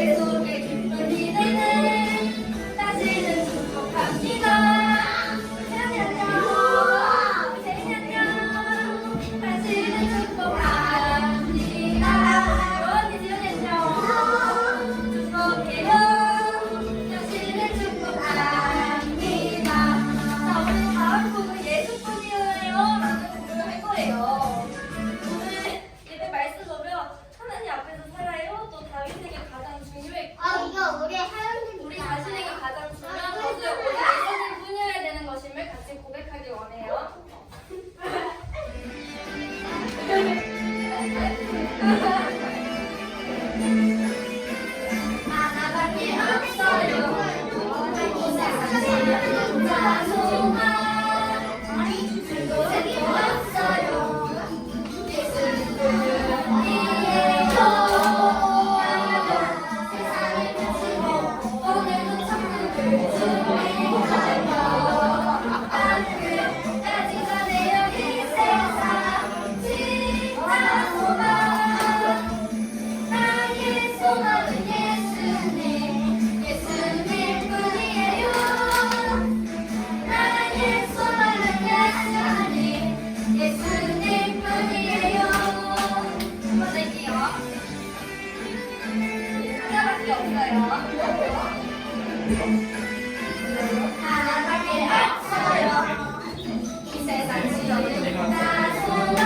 계속의 기쁜 이들은 다시는 축복합니다. 다시는 축복합니다. 언니 지원했죠? 축복해요. 다시는 축복합니다. 자, 오늘 다음 곡은 예수뿐이에요 라는 곡을 할 거예요. 오늘 예배 말씀 보면 하나님 앞에서 살아요. 또 다윗에게 가장 중요했고 이거 우리 자신에게 가장 중요한 것을 오늘 예수님 뿐이어야 되는 것임을 같이 고백하기 원해요. 하나밖에 없어요. 이 세상에 혼자 소망 줄도 새도 없어요. 예수는 뿐이에요. 세상을 비추고 오늘도 천국을 준비하며 끝까지 가네요. 이 세상 진짜 소망. 나의 소망은 예수님 뿐이에요. 나의 소망은 예수님 뿐이에요. 한번 할게요. 하나밖에 없어요. 하나밖에 없어요. 이 세상 지역은 다 소망.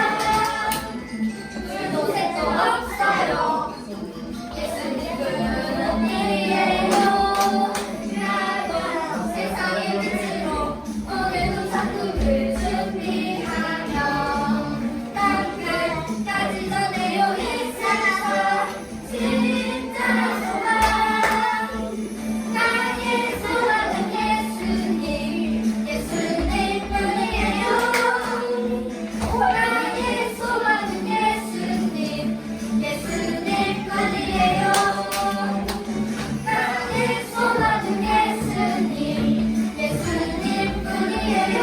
둘도 셋도 없어요. 예수님 뿐이에요. 나도 세상의 빛으로 오늘도 천국을 준비하며 땅끝까지 전해요. 이 세상 진짜 소망. 나의 소망은 예수님 뿐이에요. 나의 소망은 예수님 뿐이에요. 나의 소망은 예수님 뿐이에요.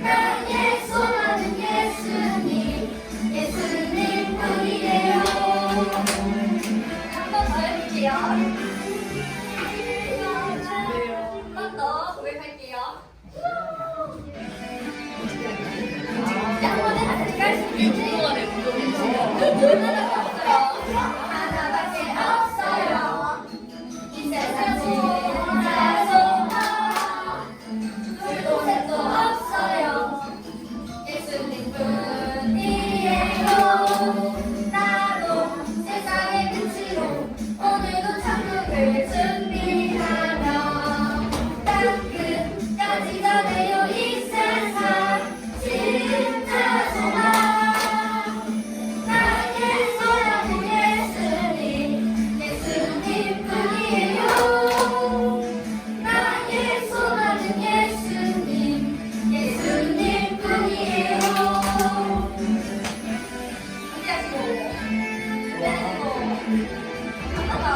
나의 소망은 예수님 뿐이에요. 한 번 더 해볼게요. 한 번 더 고백할게요. 양손에 같이 깔수 있지? 하나밖에 없어요. 이 세상 진짜 소망. 둘도 셋도 없어요. 예수님 뿐이에요. 나도 세상의 빛으로 오늘도 천국을 준비하며 땅끝까지 전해요. 이 세상 진짜 소망. 나의 소망은 예수님 뿐이에요. 나의 소망은 예수님 뿐이에요. 준비하시고 한 번 더.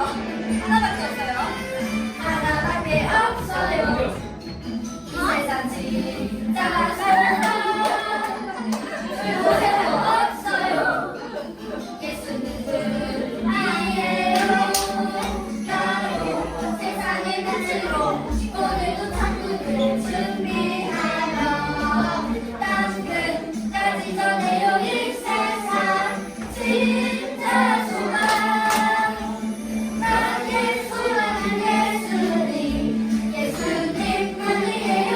하나밖에 없어요. 하나밖에 없어요. 이 세상 진짜 소망. 둘도 셋도 없어요. 예수님 뿐이에요. 나도 세상의 빛으로 오늘도 천국을 준비하며 땅끝까지 전해요. 이 세상 진짜 소망. 나의 소망은 예수님 뿐이에요.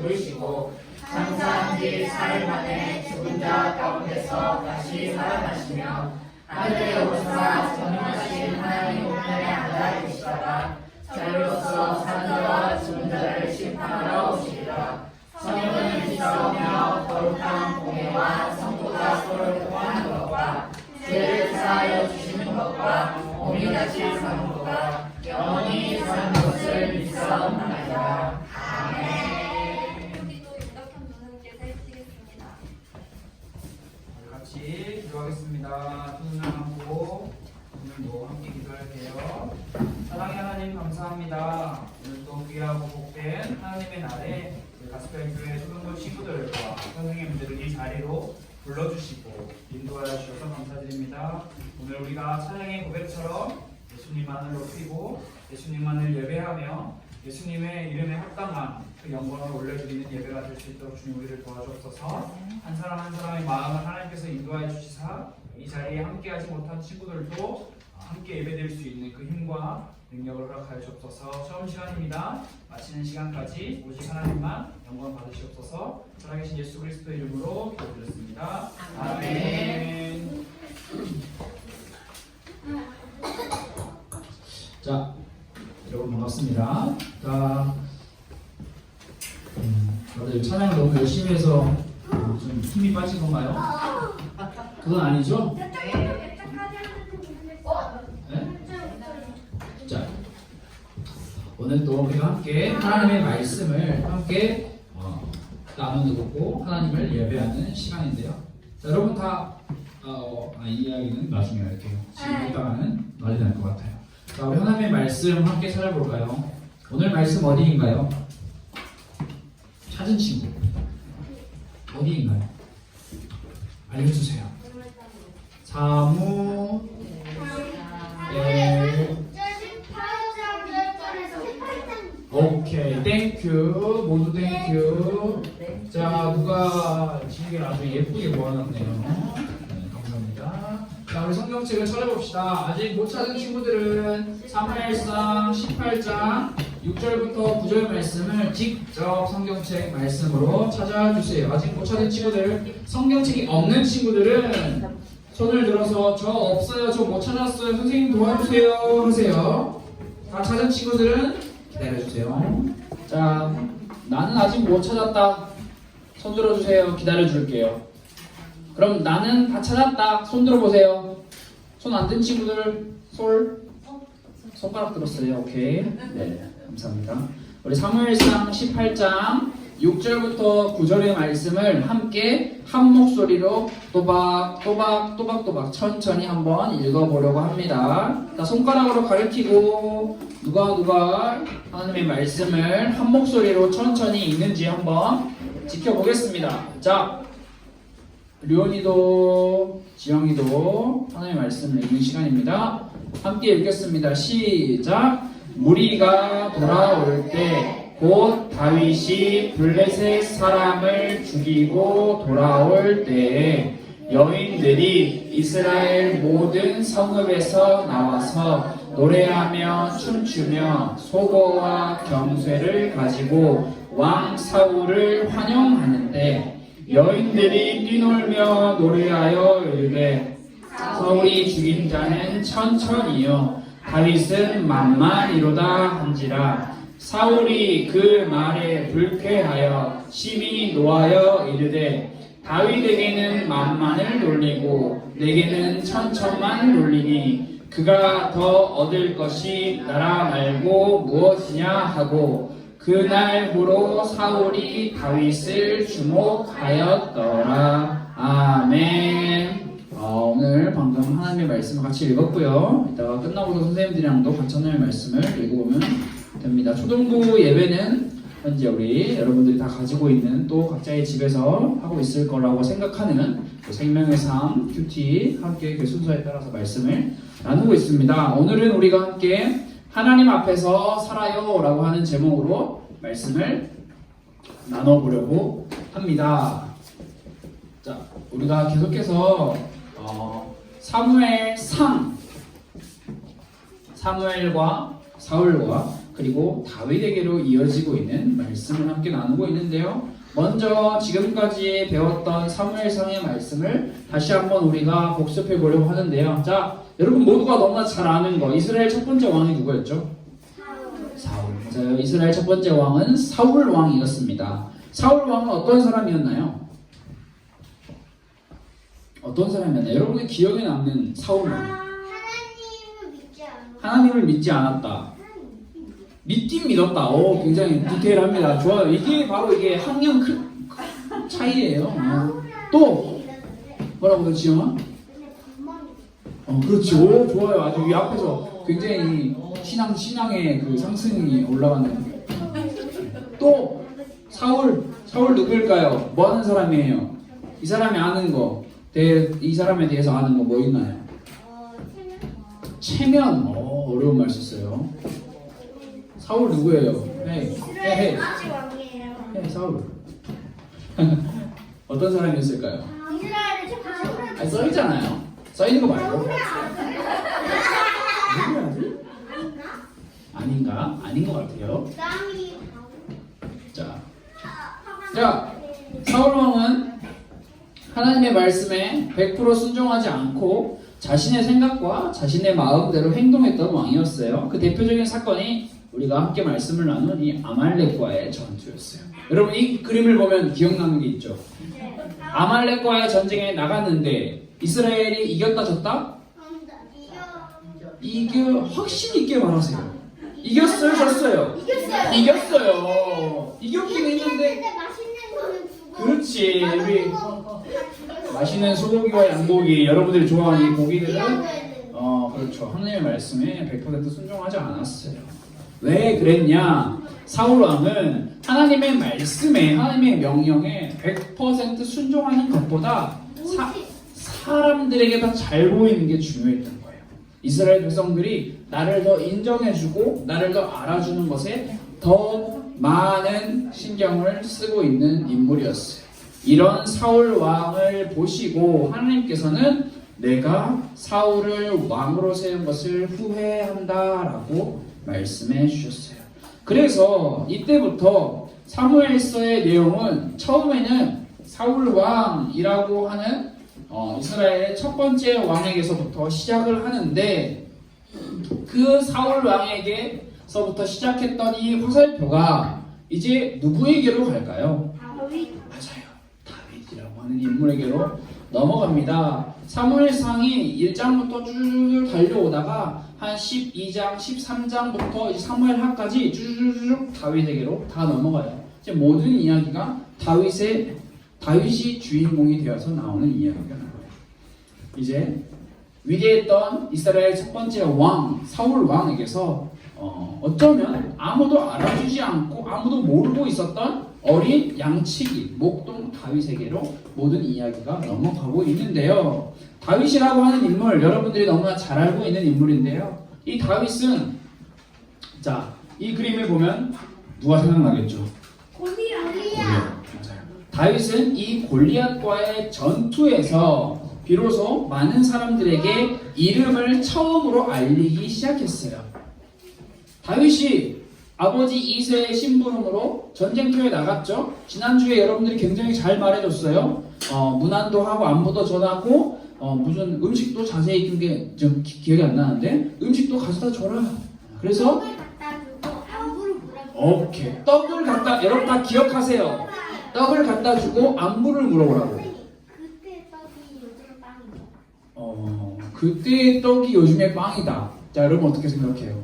부르시고 장사한 지 사흘 만에 죽은 자 가운데서 다시 살아나시며 하늘에 오사 전능하신 하나님 우편에 앉아 계시다가 자유로서 산 자와 죽은 자를 심판하러 오시리라. 성령을 믿사오며 거룩한 공예와 성도가 서로 교환하는 것과 죄를 사하여 주시는 것과 몸이 다시 사는 것과 영원히 사는 것을 믿사옵나이다. 아멘. 여기도 윤덕현 누님께서 해주시겠습니다. 같이 기도하겠습니다. 손을 감고 오늘도 함께 기도할게요. 사랑의 하나님 감사합니다. 오늘도 귀하고 복된 하나님의 날에 가스펠 교회 초등부 친구들과 선생님들을 이 자리로 불러주시고 인도하여 주셔서 감사드립니다. 오늘 우리가 찬양의 고백처럼 예수님만을 높이고 예수님만을 예배하며 예수님의 이름에 합당한 그 영광을 올려드리는 예배가 될 수 있도록 주님 우리를 도와주옵소서. 한 사람 한 사람의 마음을 하나님께서 인도하여 주시사 이 자리에 함께하지 못한 친구들도 함께 예배드릴 수 있는 그 힘과 능력을 허락하여 주옵소서. 처음 시간입니다. 마치는 시간까지 오직 하나님만 영광 받으시옵소서. 살아계신 예수 그리스도 이름으로 기도드렸습니다. 아멘. 자, 여러분 반갑습니다. 자, 다들 찬양을 너무 열심히 해서 좀 힘이 빠진 건가요? 그건 아니죠? 네? 자, 오늘 또 우리가 함께 하나님의 말씀을 함께 나누고 하나님을 예배하는 시간인데요. 자, 여러분 다 이 이야기는 나중에 할게요. 지금 이따가는 난리 날 것 같아요. 자, 우리 하나님의 말씀 함께 찾아볼까요? 오늘 말씀 어디인가요? 찾은 친구 어디인가요? 알려주세요. 사무엘. 오케이, 땡큐. 모두 땡큐. 자, 누가 지금 아주 예쁘게 모아놨네요. 네, 감사합니다. 자, 우리 성경책을 찾아봅시다. 아직 못 찾은 친구들은 사무엘상 18장 6절부터 9절 말씀을 직접 성경책 말씀으로 찾아주세요. 아직 못 찾은 친구들, 성경책이 없는 친구들은 손을 들어서 저 없어요, 저 못 찾았어요, 선생님 도와주세요 하세요. 다 찾은 친구들은 기다려주세요. 자, 나는 아직 못 찾았다. 손 들어주세요. 기다려줄게요. 그럼 나는 다 찾았다. 손 들어보세요. 손 안 든 친구들 손가락 들었어요. 오케이. 네, 감사합니다. 우리 사무엘상 18장 6절부터 9절의 말씀을 함께 한 목소리로 또박또박 천천히 한번 읽어보려고 합니다. 자, 손가락으로 가리키고 누가 하나님의 말씀을 한 목소리로 천천히 읽는지 한번 지켜보겠습니다. 자, 류원이도 지영이도 하나님의 말씀을 읽는 시간입니다. 함께 읽겠습니다. 시작. 무리가 돌아올 때 곧 다윗이 블레셋 사람을 죽이고 돌아올 때에 여인들이 이스라엘 모든 성읍에서 나와서 노래하며 춤추며 소고와 경쇠를 가지고 왕 사울을 환영하는데 여인들이 뛰놀며 노래하여 이르되 사울이 죽인 자는 천천히요 다윗은 만만이로다 한지라. 사울이 그 말에 불쾌하여 심히 노하여 이르되 다윗에게는 만만을 놀리고 내게는 천천만 놀리니 그가 더 얻을 것이 나라 말고 무엇이냐 하고 그날부로 사울이 다윗을 주목하였더라. 아멘. 오늘 방금 하나님의 말씀을 같이 읽었고요. 이따가 끝나고도 선생님들이랑도 같이 하나님의 말씀을 읽어보면 됩니다. 초등부 예배는 현재 우리 여러분들이 다 가지고 있는 또 각자의 집에서 하고 있을 거라고 생각하는 생명의 삶 큐티 함께 그 순서에 따라서 말씀을 나누고 있습니다. 오늘은 우리가 함께 하나님 앞에서 살아요 라고 하는 제목으로 말씀을 나눠보려고 합니다. 자, 우리가 계속해서 사무엘과 사울과 그리고 다윗에게로 이어지고 있는 말씀을 함께 나누고 있는데요. 먼저 지금까지 배웠던 사무엘상의 말씀을 다시 한번 우리가 복습해 보려고 하는데요. 자, 여러분 모두가 너무나 잘 아는 거, 이스라엘 첫 번째 왕이 누구였죠? 사울. 맞아요. 이스라엘 첫 번째 왕은 사울 왕이었습니다. 사울 왕은 어떤 사람이었나요? 어떤 사람이었나요? 여러분의 기억에 남는 사울 왕. 하나님을 믿지 않았다. 믿긴 믿었다. 오, 굉장히 디테일합니다. 좋아요. 이게 바로 이게 학년 차이예요. 또 뭐라고 그러지, 지영아? 그렇지. 오, 좋아요. 아주 이 앞에서 굉장히 신앙의 그 상승이 올라가는. 또 사울 누구일까요? 뭐 하는 사람이에요? 이 사람이 아는 거, 이 사람에 대해서 아는 거 뭐 있나요? 체면. 어려운 말 썼어요. 사울 누구예요? 헤이. 사울. 어떤 사람이었을까요? 아니, 써있잖아요. 써있는 거 말고. 누구야? 아닌가? 아닌 것 같아요. 자, 사울 왕은 하나님의 말씀에 100% 순종하지 않고 자신의 생각과 자신의 마음대로 행동했던 왕이었어요. 그 대표적인 사건이 우리가 함께 말씀을 나눈 이 아말렉과의 전투였어요. 여러분 이 그림을 보면 기억나는 게 있죠? 아말렉과의 전쟁에 나갔는데 이스라엘이 이겼다 졌다? 확신 있게 말하세요. 이겼어요, 졌어요? 이겼어요. 이겼긴 했는데. 그렇지. 우리 맛있는 소고기와 양고기, 여러분들이 좋아하는 이 고기들은 그렇죠. 하나님의 말씀에 100% 순종하지 않았어요. 왜 그랬냐? 사울 왕은 하나님의 말씀에, 하나님의 명령에 100% 순종하는 것보다 사람들에게 더 잘 보이는 게 중요했던 거예요. 이스라엘 백성들이 나를 더 인정해주고 나를 더 알아주는 것에 더 많은 신경을 쓰고 있는 인물이었어요. 이런 사울 왕을 보시고 하나님께서는 내가 사울을 왕으로 세운 것을 후회한다라고 말씀해 주셨어요. 그래서 이때부터 사무엘서의 내용은 처음에는 사울 왕이라고 하는 이스라엘의 첫 번째 왕에게서부터 시작을 하는데 그 사울 왕에게서부터 시작했던 이 화살표가 이제 누구에게로 갈까요? 맞아요. 다윗이라고 하는 인물에게로 넘어갑니다. 사무엘상이 1장부터 쭉 달려오다가 한 12장, 13장부터 이제 사무엘하까지 쭉 다윗에게로 다 넘어가요. 이제 모든 이야기가 다윗이 주인공이 되어서 나오는 이야기가 나와요. 이제 위대했던 이스라엘 첫 번째 왕 사울 왕에게서 어쩌면 아무도 알아주지 않고 아무도 모르고 있었던 어린 양치기 목동 다윗에게로 모든 이야기가 넘어가고 있는데요. 다윗이라고 하는 인물 여러분들이 너무나 잘 알고 있는 인물인데요. 이 다윗은 자, 이 그림을 보면 누가 생각나겠죠? 골리앗. 맞아요. 다윗은 이 골리앗과의 전투에서 비로소 많은 사람들에게 이름을 처음으로 알리기 시작했어요. 다윗이 아버지 이새의 심부름으로 전쟁터에 나갔죠. 지난주에 여러분들이 굉장히 잘 말해줬어요. 문안도 하고 안부도 전하고 무슨 음식도 자세히 준 게 좀 기억이 안 나는데 음식도 가져다 줘라. 그래서 오케이 떡을 갖다 여러분 다 기억하세요. 떡을 갖다 주고 안부를 물어보라고. 그때의 떡이 요즘의 빵이다. 자, 여러분 어떻게 생각해요?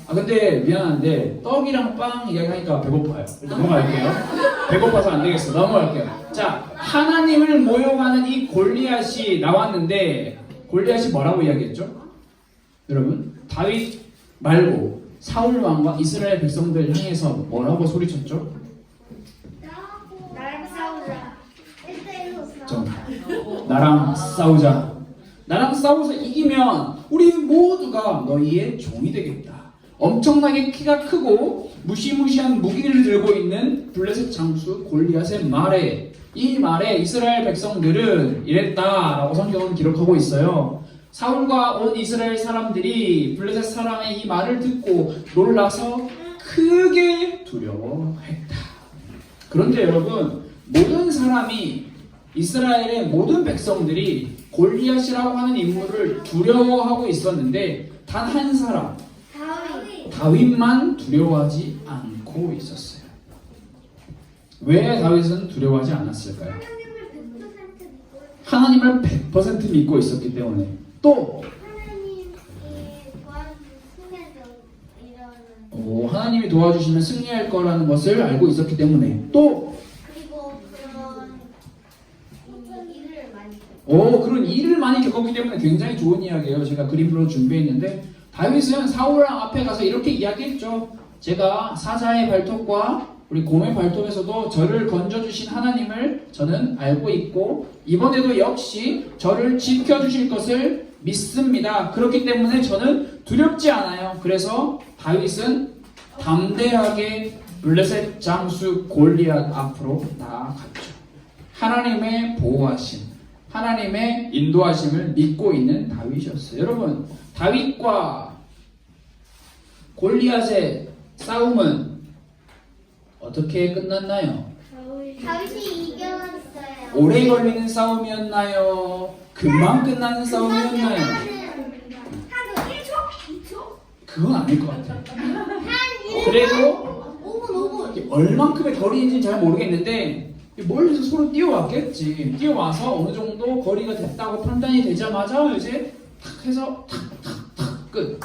근데 미안한데 떡이랑 빵 이야기하니까 배고파요. 넘어갈게요. 배고파서 안 되겠어. 넘어갈게요. 자, 하나님을 모욕하는 이 골리앗이 나왔는데 골리앗이 뭐라고 이야기했죠? 여러분, 다윗 말고 사울 왕과 이스라엘 백성들 향해서 뭐라고 소리쳤죠? 나랑 싸우자. 나랑 싸워서 이기면 우리 모두가 너희의 종이 되겠다. 엄청나게 키가 크고 무시무시한 무기를 들고 있는 블레셋 장수 골리앗의 말에 이 말에 이스라엘 백성들은 이랬다라고 성경은 기록하고 있어요. 사울과 온 이스라엘 사람들이 블레셋 사람의 이 말을 듣고 놀라서 크게 두려워했다. 그런데 여러분, 모든 사람이 이스라엘의 모든 백성들이 골리앗이라고 하는 인물을 두려워하고 있었는데 단 한 사람, 다윗만 두려워하지 않고 있었어요. 왜 다윗은 두려워하지 않았을까요? 하나님을 100% 믿고 있었기 때문에. 또 하나님이 도와주시면 승리할 거라는 것을 알고 있었기 때문에. 또 그리고 그런 일을 많이 겪었기 때문에 굉장히 좋은 이야기예요. 제가 그림으로 준비했는데 다윗은 사울왕 앞에 가서 이렇게 이야기했죠. 제가 사자의 발톱과 우리 곰의 발톱에서도 저를 건져주신 하나님을 저는 알고 있고 이번에도 역시 저를 지켜주실 것을 믿습니다. 그렇기 때문에 저는 두렵지 않아요. 그래서 다윗은 담대하게 블레셋 장수 골리앗 앞으로 나아갔죠. 하나님의 보호하심, 하나님의 인도하심을 믿고 있는 다윗이었어요. 여러분, 다윗과 골리앗의 싸움은 어떻게 끝났나요? 다윗이 이겼어요. 오래 걸리는 싸움이었나요? 금방 끝나는 싸움이었나요? 한 1초? 2초? 그건 아닐 것 같아요. 1분. 그래도 5분. 얼만큼의 거리인지는 잘 모르겠는데 멀리서 서로 뛰어왔겠지. 뛰어와서 어느 정도 거리가 됐다고 판단이 되자마자 이제 탁 해서 탁탁탁 끝.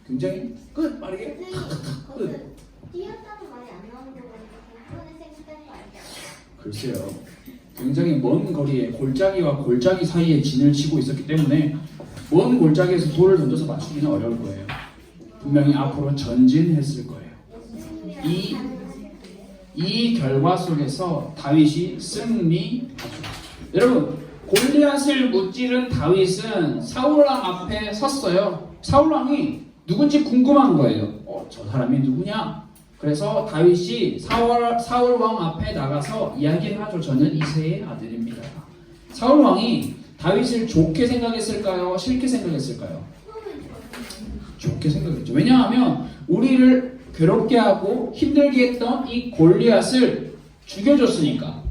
굉장히 끝 빠르게 탁탁탁 끝. 뛰었다는 말이 안 나오는 거 보니까 공편에 생각한 거 알죠? 글쎄요. 굉장히 먼 거리에 골짜기와 골짜기 사이에 진을 치고 있었기 때문에 먼 골짜기에서 돌을 던져서 맞추기는 어려울 거예요. 분명히 앞으로 전진했을 거예요. 이 결과 속에서 다윗이 승리하죠. 여러분, 골리앗을 무찌른 다윗은 사울왕 앞에 섰어요. 사울왕이 누군지 궁금한 거예요. 저 사람이 누구냐? 그래서 다윗이 사울왕 앞에 나가서 이야기를 하죠. 저는 이새의 아들입니다. 사울왕이 다윗을 좋게 생각했을까요? 싫게 생각했을까요? 좋게 생각했죠. 왜냐하면 우리를 괴롭게 하고 힘들게 했던 이 골리앗을 죽여줬으니까.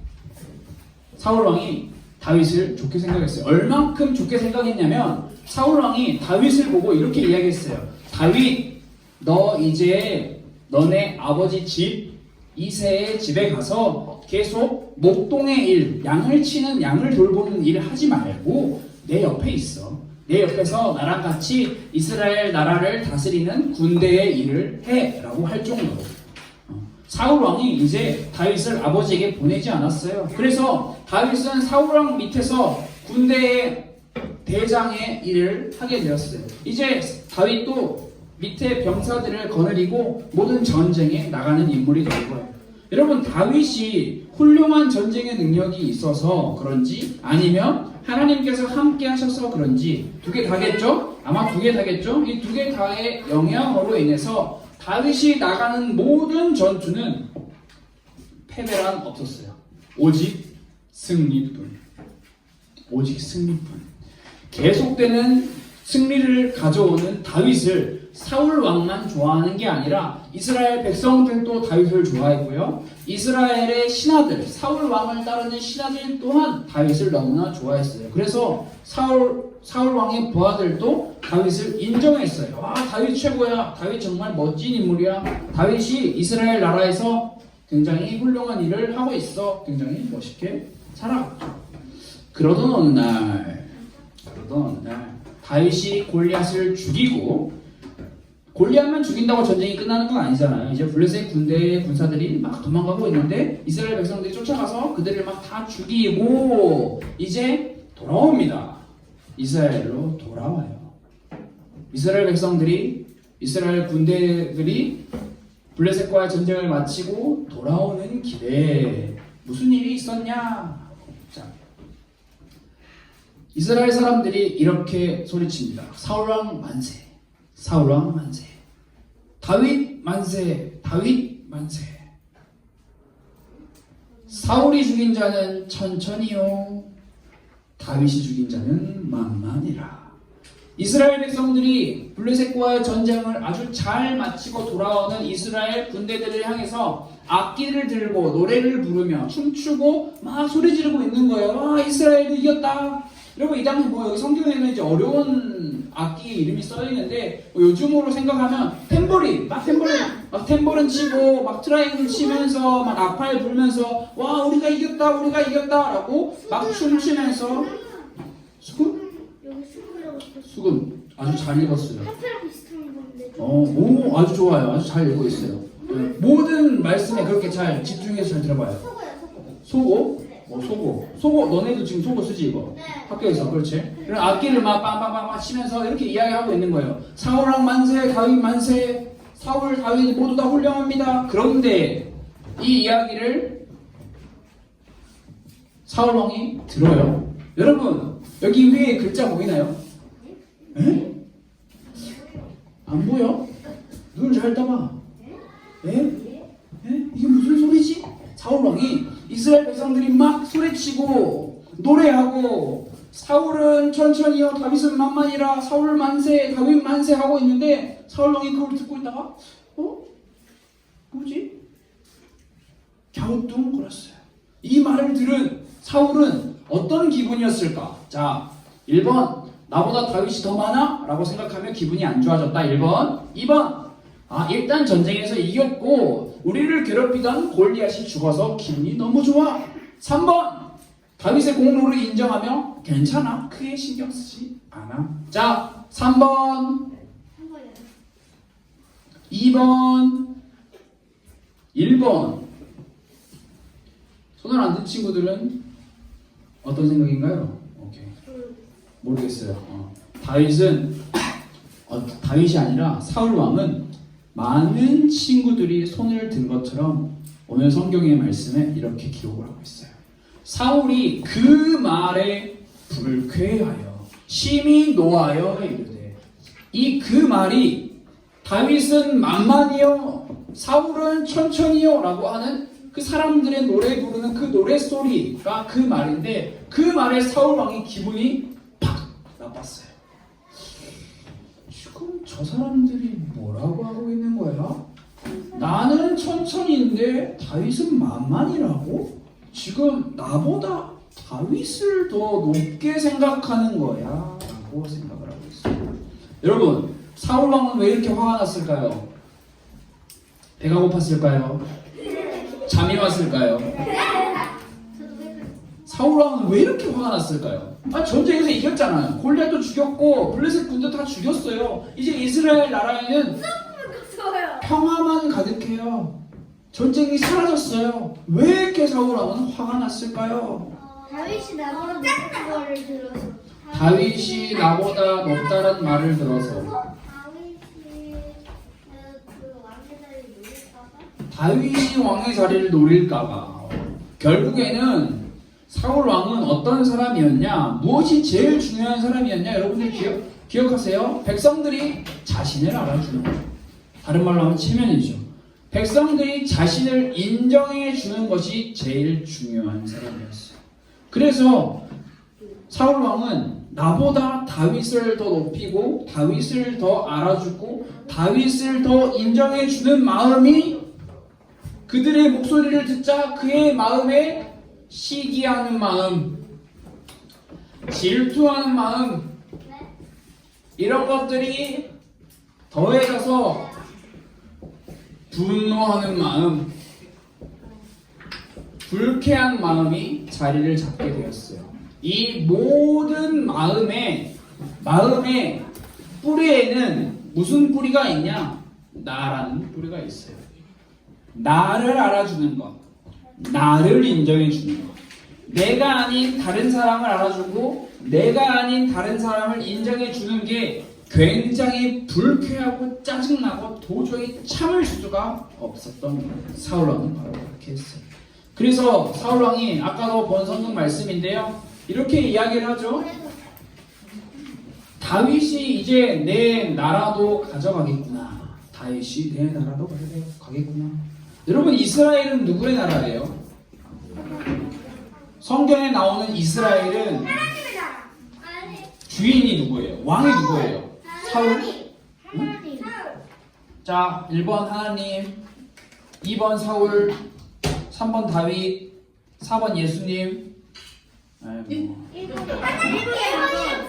사울왕이 다윗을 좋게 생각했어요. 얼만큼 좋게 생각했냐면 사울왕이 다윗을 보고 이렇게 이야기했어요. 다윗, 너 이제 너네 아버지 집 이새의 집에 가서 계속 목동의 일, 양을 치는, 양을 돌보는 일을 하지 말고 내 옆에 있어. 내 옆에서 나랑 같이 이스라엘 나라를 다스리는 군대의 일을 해 라고 할 정도로 사울왕이 이제 다윗을 아버지에게 보내지 않았어요. 그래서 다윗은 사울왕 밑에서 군대의 대장의 일을 하게 되었어요. 이제 다윗도 밑에 병사들을 거느리고 모든 전쟁에 나가는 인물이 될 거예요. 여러분, 다윗이 훌륭한 전쟁의 능력이 있어서 그런지 아니면 하나님께서 함께 하셔서 그런지 두 개 다겠죠? 아마 두 개 다겠죠? 이 두 개 다의 영향으로 인해서 다윗이 나가는 모든 전투는 패배란 없었어요. 오직 승리뿐. 오직 승리뿐. 계속되는 승리를 가져오는 다윗을 사울 왕만 좋아하는 게 아니라 이스라엘 백성들도 다윗을 좋아했고요. 이스라엘의 신하들, 사울 왕을 따르는 신하들 또한 다윗을 너무나 좋아했어요. 그래서 사울 왕의 부하들도 다윗을 인정했어요. 와, 다윗 최고야. 다윗 정말 멋진 인물이야. 다윗이 이스라엘 나라에서 굉장히 훌륭한 일을 하고 있어. 굉장히 멋있게 살아갔죠. 그러던 어느 날 다윗이 골리앗을 죽이고, 골리앗만 죽인다고 전쟁이 끝나는 건 아니잖아요. 이제 블레셋 군대의 군사들이 막 도망가고 있는데 이스라엘 백성들이 쫓아가서 그들을 막 다 죽이고 이제 돌아옵니다. 이스라엘로 돌아와요. 이스라엘 백성들이, 이스라엘 군대들이 블레셋과의 전쟁을 마치고 돌아오는 길에 무슨 일이 있었냐? 자, 이스라엘 사람들이 이렇게 소리칩니다. 사울왕 만세, 사울왕 만세, 다윗 만세, 다윗 만세. 사울이 죽인 자는 천천히요, 다윗이 죽인 자는 만만이라. 이스라엘 백성들이 블레셋과의 전쟁을 아주 잘 마치고 돌아오는 이스라엘 군대들을 향해서 악기를 들고 노래를 부르며 춤추고 막 소리 지르고 있는 거예요. 와, 이스라엘이 이겼다. 여러분 이 당시 뭐 여기 성경에는 이제 어려운 악기 이름이 써 있는데 뭐 요즘으로 생각하면 탬버린 치고 막 트라이앵글 치면서 막 나팔 불면서 와 우리가 이겼다라고 막 춤추면서 수금? 여기 수금이라고 썼어. 수금 아주 잘 읽었어요. 카페랑 비슷한 건데. 오 아주 좋아요. 아주 잘 읽고 있어요. 모든 말씀에 그렇게 잘 집중해서 잘 들어봐요. 소고요, 소고? 소고. 소고 너네도 지금 소고 쓰지 이거? 네. 학교에서 그렇지? 그럼 악기를 막 빵빵빵 치면서 이렇게 이야기하고 있는 거예요. 사울왕 만세, 다윗 만세, 사울, 다윗 모두 다 훌륭합니다. 그런데 이 이야기를 사울왕이 들어요. 여러분 여기 위에 글자 보이나요? 에? 안 보여? 눈을 잘 떠봐. 에? 에? 이게 무슨 소리지? 사울왕이 이스라엘 백성들이 막 소리치고 노래하고 사울은 천천히요 다윗은 만만이라 사울 만세 다윗 만세 하고 있는데 사울왕이 그걸 듣고 있다가 뭐지? 갸우뚱거렸어요. 이 말을 들은 사울은 어떤 기분이었을까? 자 1번 나보다 다윗이 더 많아? 라고 생각하면 기분이 안 좋아졌다. 1번 2번 일단 전쟁에서 이겼고 우리를 괴롭히던 골리앗이 죽어서 기분이 너무 좋아. 3번 다윗의 공로를 인정하며 괜찮아 크게 신경 쓰지 않아. 자 3번 2번 1번 손을 안 든 친구들은 어떤 생각인가요? 오케이. 모르겠어요. 다윗이 아니라 사울 왕은 많은 친구들이 손을 든 것처럼 오늘 성경의 말씀에 이렇게 기록을 하고 있어요. 사울이 그 말에 불쾌하여 심히 노하여 이르되 이 그 말이 다윗은 만만이요 사울은 천천히요 라고 하는 그 사람들의 노래 부르는 그 노래소리가 그 말인데 그 말에 사울왕이 기분이 팍 나빴어요. 지금 저 사람들이 뭐라고 하고 있는 거야? 나는 천천히인데 다윗은 만만이라고? 지금 나보다 다윗을 더 높게 생각하는 거야 라고 생각을 하고 있어요. 여러분 사울왕은 왜 이렇게 화가 났을까요? 배가 고팠을까요? 잠이 왔을까요? 사울왕은 왜 이렇게 화가 났을까요? 전쟁에서 이겼잖아요. 골리앗도 죽였고 블레셋 군도 다 죽였어요. 이제 이스라엘 나라에는 평화만 가득해요. 전쟁이 사라졌어요. 왜 이렇게 사울왕은 화가 났을까요? 다윗이 나보다 높은 거를 들어서. 다윗이 나보다 높다는 말을 들어서 다윗이 왕의 자리를 노릴까봐. 결국에는 사울 왕은 어떤 사람이었냐? 무엇이 제일 중요한 사람이었냐? 여러분들 기억하세요? 백성들이 자신을 알아주는 것. 다른 말로 하면 체면이죠. 백성들이 자신을 인정해 주는 것이 제일 중요한 사람이었어요. 그래서 사울 왕은 나보다 다윗을 더 높이고 다윗을 더 알아주고 다윗을 더 인정해 주는 마음이 그들의 목소리를 듣자 그의 마음에 시기하는 마음, 질투하는 마음, 이런 것들이 더해져서 분노하는 마음, 불쾌한 마음이 자리를 잡게 되었어요. 이 모든 마음의 뿌리에는 무슨 뿌리가 있냐? 나라는 뿌리가 있어요. 나를 알아주는 것, 나를 인정해주는 것, 내가 아닌 다른 사람을 알아주고 내가 아닌 다른 사람을 인정해주는 게 굉장히 불쾌하고 짜증나고 도저히 참을 수가 없었던 거예요. 사울왕은 바로 그렇게 했어요. 그래서 사울왕이 아까도 본 성경 말씀인데요, 이렇게 이야기를 하죠. 다윗이 이제 내 나라도 가져가겠구나. 다윗이 내 나라도 가져가겠구나. 여러분 이스라엘은 누구의 나라예요? 성경에 나오는 이스라엘은 주인이 누구예요? 왕이 누구예요? 사울? 하나님. 자, 1번 하나님, 2번 사울, 3번 다윗, 4번 예수님. 아이고. 1번이요.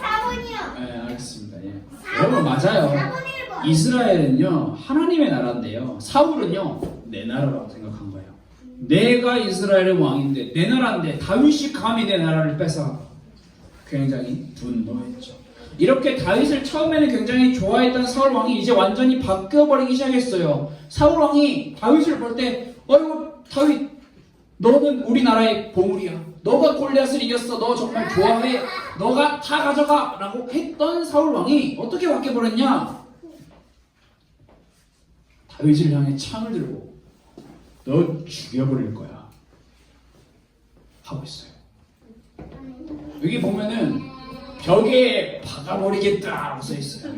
4번이요. 네, 알겠습니다. 예. 여러분 맞아요. 4번 1번. 이스라엘은요 하나님의 나라인데요. 사울은요 내 나라라고 생각한 거예요. 내가 이스라엘의 왕인데 내 나라인데 다윗이 감히 내 나라를 뺏어 굉장히 분노했죠. 이렇게 다윗을 처음에는 굉장히 좋아했던 사울 왕이 이제 완전히 바뀌어버리기 시작했어요. 사울 왕이 다윗을 볼 때 어이구 다윗 너는 우리나라의 보물이야. 너가 골리앗을 이겼어. 너 정말 좋아해. 너가 다 가져가 라고 했던 사울 왕이 어떻게 바뀌어버렸냐? 다윗을 향해 창을 들고 너 죽여버릴 거야 하고 있어요. 여기 보면은 벽에 박아버리겠다라고 써 있어요.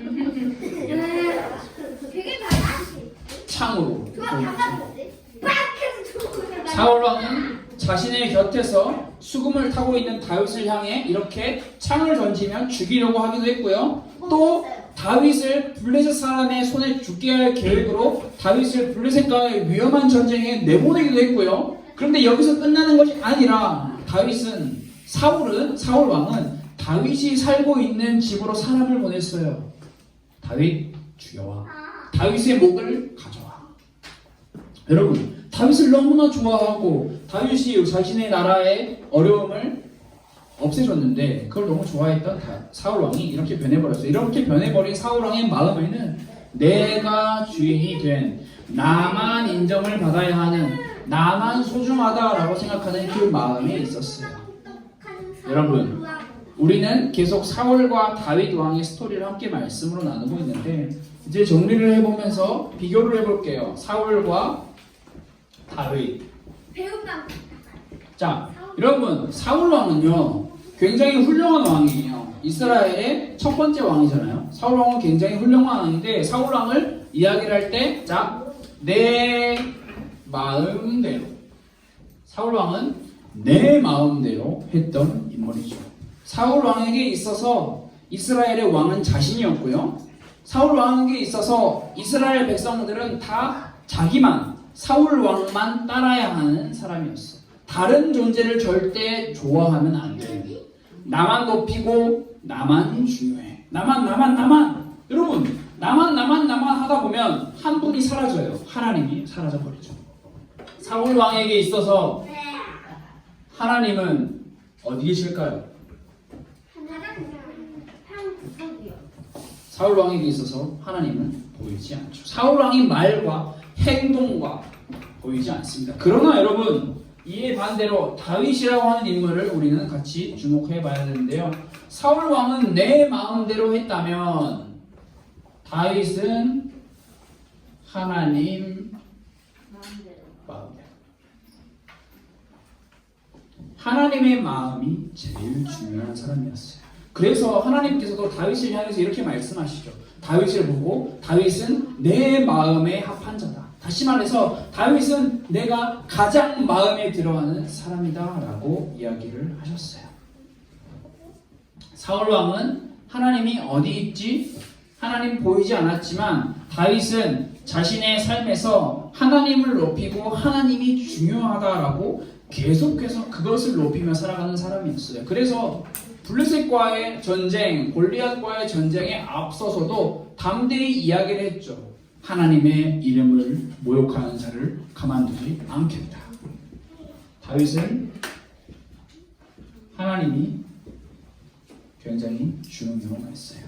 그게 다시. 창으로. 바꿨지. 빡 해서 죽고. 사울 왕은 자신의 곁에서 수금을 타고 있는 다윗을 향해 이렇게 창을 던지면 죽이려고 하기도 했고요. 또 다윗을 블레셋 사람의 손에 죽게 할 계획으로 다윗을 블레셋과의 위험한 전쟁에 내보내기도 했고요. 그런데 여기서 끝나는 것이 아니라 사울 왕은 다윗이 살고 있는 집으로 사람을 보냈어요. 다윗 죽여와. 다윗의 목을 가져와. 여러분 다윗을 너무나 좋아하고 다윗이 자신의 나라의 어려움을 없애줬는데 그걸 너무 좋아했던 사울 왕이 이렇게 변해버렸어요. 이렇게 변해버린 사울 왕의 마음에는 내가 주인이 된 나만 인정을 받아야 하는 나만 소중하다라고 생각하는 그 마음이 있었어요. 여러분 우리는 계속 사울과 다윗 왕의 스토리를 함께 말씀으로 나누고 있는데 이제 정리를 해보면서 비교를 해볼게요. 사울과 다윗. 배운다. 자, 여러분 사울 왕은요 굉장히 훌륭한 왕이에요. 이스라엘의 첫 번째 왕이잖아요. 사울 왕은 굉장히 훌륭한 왕인데 사울 왕을 이야기를 할 때 자, 내 마음대로 사울 왕은 내 마음대로 했던 인물이죠. 사울 왕에게 있어서 이스라엘의 왕은 자신이었고요. 사울 왕에게 있어서 이스라엘 백성들은 다 자기만 사울 왕만 따라야 하는 사람이었어. 다른 존재를 절대 좋아하면 안 돼. 나만 높이고 나만 중요해. 나만. 여러분 나만 하다 보면 한 분이 사라져요. 하나님이 사라져 버리죠. 사울 왕에게 있어서 하나님은 어디 계실까요? 사울 왕에게 있어서 하나님은 보이지 않죠. 사울 왕의 말과 행동과 보이지 않습니다. 그러나 여러분 이에 반대로 다윗이라고 하는 인물을 우리는 같이 주목해 봐야 되는데요. 사울 왕은 내 마음대로 했다면 다윗은 하나님 마음대로. 하나님의 마음이 제일 중요한 사람이었어요. 그래서 하나님께서도 다윗을 향해서 이렇게 말씀하시죠. 다윗을 보고 다윗은 내 마음에 합한 자다. 다시 말해서 다윗은 내가 가장 마음에 들어하는 사람이다 라고 이야기를 하셨어요. 사울 왕은 하나님이 어디 있지? 하나님 보이지 않았지만 다윗은 자신의 삶에서 하나님을 높이고 하나님이 중요하다라고 계속해서 그것을 높이며 살아가는 사람이었어요. 그래서 블레셋과의 전쟁, 골리앗과의 전쟁에 앞서서도 담대히 이야기를 했죠. 하나님의 이름을 모욕하는 자를 가만두지 않겠다. 다윗은 하나님이 굉장히 중요했어요.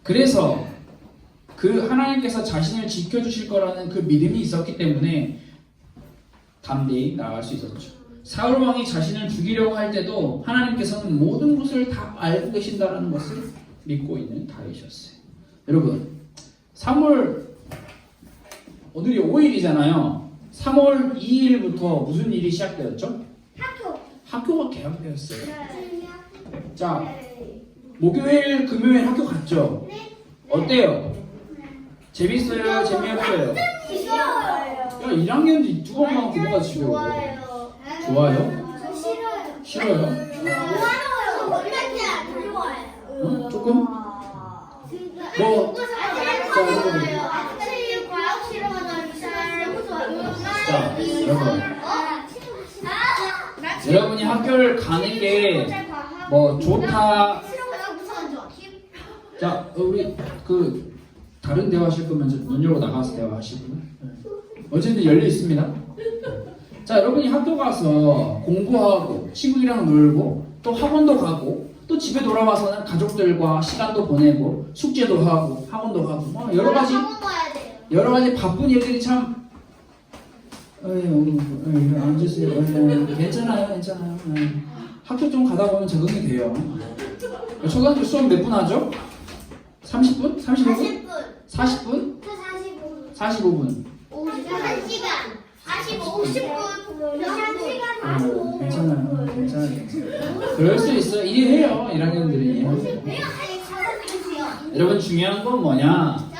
그래서 그 하나님께서 자신을 지켜주실 거라는 그 믿음이 있었기 때문에 담대히 나아갈 수 있었죠. 사울 왕이 자신을 죽이려고 할 때도 하나님께서는 모든 것을 다 알고 계신다는 것을 믿고 있는 다윗이었어요. 여러분 3월 오늘이 5일이잖아요. 3월 2일부터 무슨 일이 시작되었죠? 학교가 개학되었어요. 자, 목요일, 금요일 학교 갔죠? 어때요? 재밌어요? 재미없어요? 야, 1학년도 2번 나오고 뭐가 지겨워? 좋아요? 저 싫어요. 싫어요? 좋아요. 조금 뭐 자, 여러분이 학교를 가는 게 뭐 좋다. 자, 우리 그 다른 대화하실 거면 문 열고 나가서 대화하시고요. 어쨌든 열려 있습니다. 자, 여러분이 학교 가서 공부하고 친구들이랑 놀고 또 학원도 가고 또 집에 돌아와서는 가족들과 시간도 보내고 숙제도 하고 학원도 가고 뭐 여러 가지 바쁜 일들이 참 앉으세요. 괜찮아요. 학교 좀 가다 보면 적응이 돼요. 초등학교 수업 몇 분 하죠? 30분? 35분? 40분? 45분. 50분. 괜찮아요. 그럴 수 있어요. 이해해요, 1학년들이. 여러분 중요한 건 뭐냐?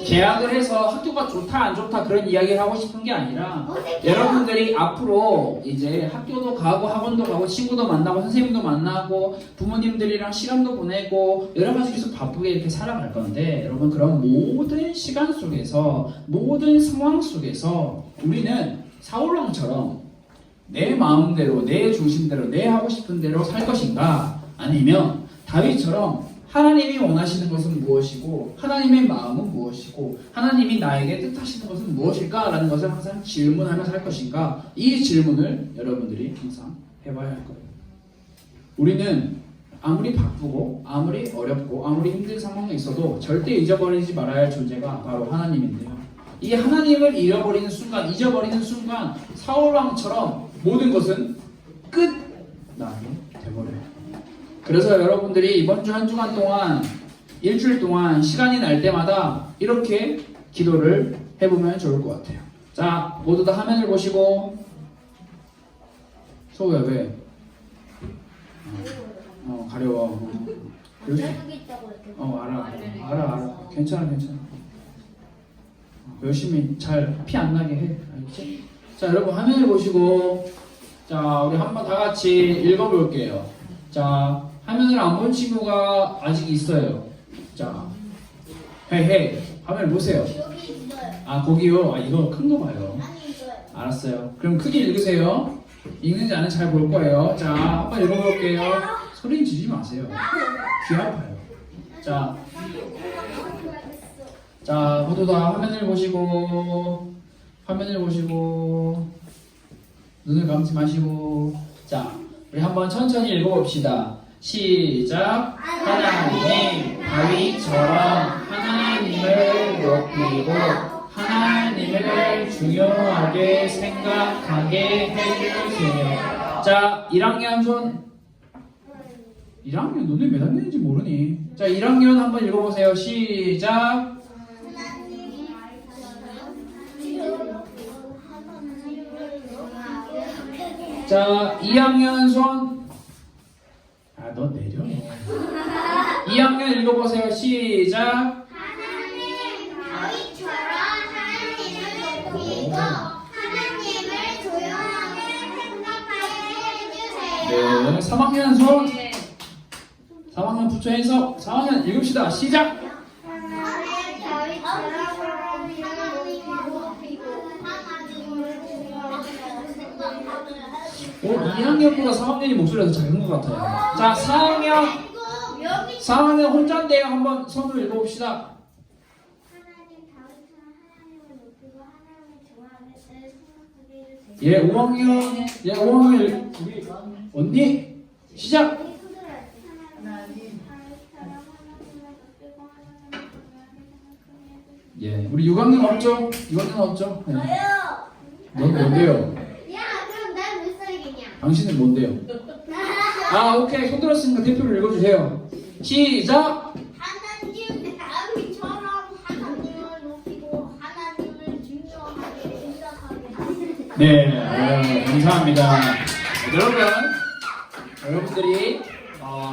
계약을 해서 학교가 좋다 안 좋다 그런 이야기를 하고 싶은 게 아니라 여러분들이 앞으로 이제 학교도 가고 학원도 가고 친구도 만나고 선생님도 만나고 부모님들이랑 시간도 보내고 여러 가지 계속 바쁘게 이렇게 살아갈 건데 여러분 그런 모든 시간 속에서 모든 상황 속에서 우리는 사울왕처럼 내 마음대로 내 중심대로 내 하고 싶은 대로 살 것인가 아니면 다윗처럼 하나님이 원하시는 것은 무엇이고 하나님의 마음은 무엇이고 하나님이 나에게 뜻하시는 것은 무엇일까? 라는 것을 항상 질문하며 살 것인가? 이 질문을 여러분들이 항상 해봐야 할 거예요. 우리는 아무리 바쁘고 아무리 어렵고 아무리 힘든 상황에 있어도 절대 잊어버리지 말아야 할 존재가 바로 하나님인데요. 이 하나님을 잊어버리는 순간 사울왕처럼 모든 것은 끝나게 돼버려요. 그래서 여러분들이 이번 주 한 주간 동안 일주일 동안 시간이 날 때마다 이렇게 기도를 해보면 좋을 것 같아요. 자, 모두 다 화면을 보시고 소우야 왜? 가려워. 알아. 괜찮아. 열심히 잘 피 안 나게 해. 알겠지? 자, 여러분 화면을 보시고 자, 우리 한번 다 같이 읽어볼게요. 자, 화면을 안 본 친구가 아직 있어요. 자, 헤이, 화면 보세요. 여기 있어요. 아, 거기요? 아, 이거 큰 거 봐요. 아니 이거요. 알았어요. 그럼 크게 읽으세요. 읽는지 안 잘 볼 거예요. 자, 한번 읽어볼게요. 소리 지르지 마세요. 귀 아파요. 자, 모두 다 화면을 보시고 눈을 감지 마시고 자, 우리 한번 천천히 읽어봅시다. 시작. 하나님 다윗처럼 하나님을 높이고 하나님을 중요하게 생각하게 해주세요. 자, 1학년 손 1학년 너네 몇 학년인지 모르니? 자, 1학년 한번 읽어보세요. 시작. 자, 2학년 손. 아, 너 내려. 2학년 읽어보세요. 시작. 하나님 다윗처럼 하나님을 높이고 하나님을 조용하게 생각하게 해주세요. 네, 3학년 손. 3학년 부처해서 4학년 읽읍시다. 시작. 하나님 다윗처럼 하나님을 높이고 하나님을 조용하게 생각하게 해주세요. 2학년보다 3학년이 목소리가 더 작은 것 같아요. 자, 4학년 혼자인데요. 한번 손으로 읽어봅시다. 하나님 다윗처럼 하나님을 높이고 하나님을 좋아하게 생각하게 해주세요. 예, 5학년 우리 언니 시작. 예, 우리 6학년 없죠? 6학년 없죠? 네. 넌 뭔데요? 야, 그럼 난 몇 살이냐? 당신은 뭔데요? 아, 오케이. 손 들었으니까 대표를 읽어주세요. 시작. 하나님 다윗처럼 하나님을 높이고 하나님을 중요하게 생각하게 하세요. 네, 감사합니다.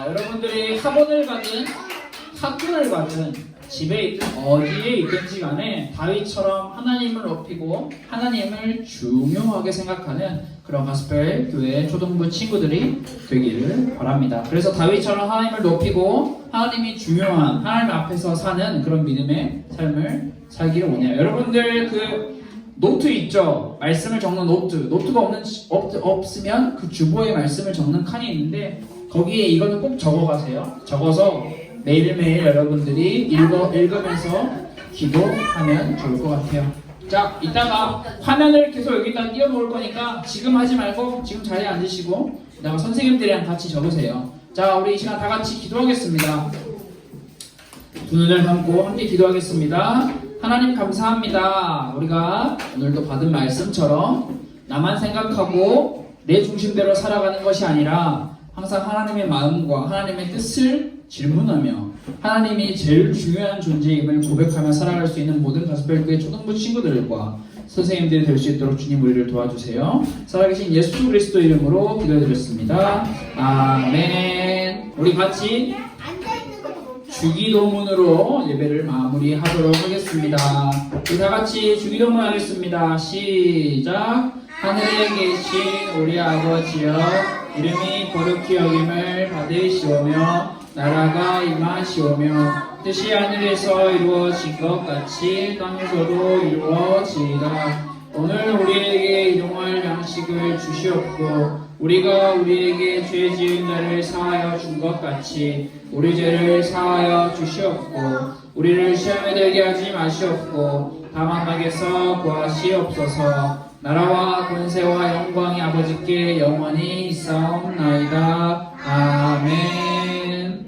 여러분들이 학원을 가든 학교를 가든 집에 있든 어디에 있든지 간에 다윗처럼 하나님을 높이고 하나님을 중요하게 생각하는 그런 가스펠 교회 초등부 친구들이 되기를 바랍니다. 그래서 다윗처럼 하나님을 높이고 하나님이 중요한 하나님 앞에서 사는 그런 믿음의 삶을 살기를 원해요. 여러분들 그 노트 있죠? 말씀을 적는 노트가 없으면 그 주보에 말씀을 적는 칸이 있는데 거기에 이거는 꼭 적어가세요. 적어서 매일매일 여러분들이 읽으면서 기도하면 좋을 것 같아요. 자, 이따가 화면을 계속 여기다 띄워놓을 거니까 지금 하지 말고 지금 자리에 앉으시고 이따가 선생님들이랑 같이 적으세요. 자, 우리 이 시간 다 같이 기도하겠습니다. 두 눈을 감고 함께 기도하겠습니다. 하나님 감사합니다. 우리가 오늘도 받은 말씀처럼 나만 생각하고 내 중심대로 살아가는 것이 아니라 항상 하나님의 마음과 하나님의 뜻을 질문하며 하나님이 제일 중요한 존재임을 고백하며 살아갈 수 있는 모든 가스펠교회 초등부 친구들과 선생님들이 될 수 있도록 주님 우리를 도와주세요. 살아계신 예수 그리스도 이름으로 기도드렸습니다. 아멘. 우리 같이 앉아있는 것도 멈춰. 주기도문으로 예배를 마무리하도록 하겠습니다. 우리 다 같이 주기도문 하겠습니다. 시작. 하늘에 계신 우리 아버지여, 이름이 거룩히 여김을 받으시오며 나라가 임하시오며 뜻이 하늘에서 이루어진 것 같이 땅에서도 이루어지이다. 오늘 우리에게 일용할 양식을 주시옵고 우리가 우리에게 죄 지은 자를 사하여 준 것 같이 우리 죄를 사하여 주시옵고 우리를 시험에 들게 하지 마시옵고 다만 악에서 구하시옵소서. 나라와 권세와 영광이 아버지께 영원히 있사옵나이다.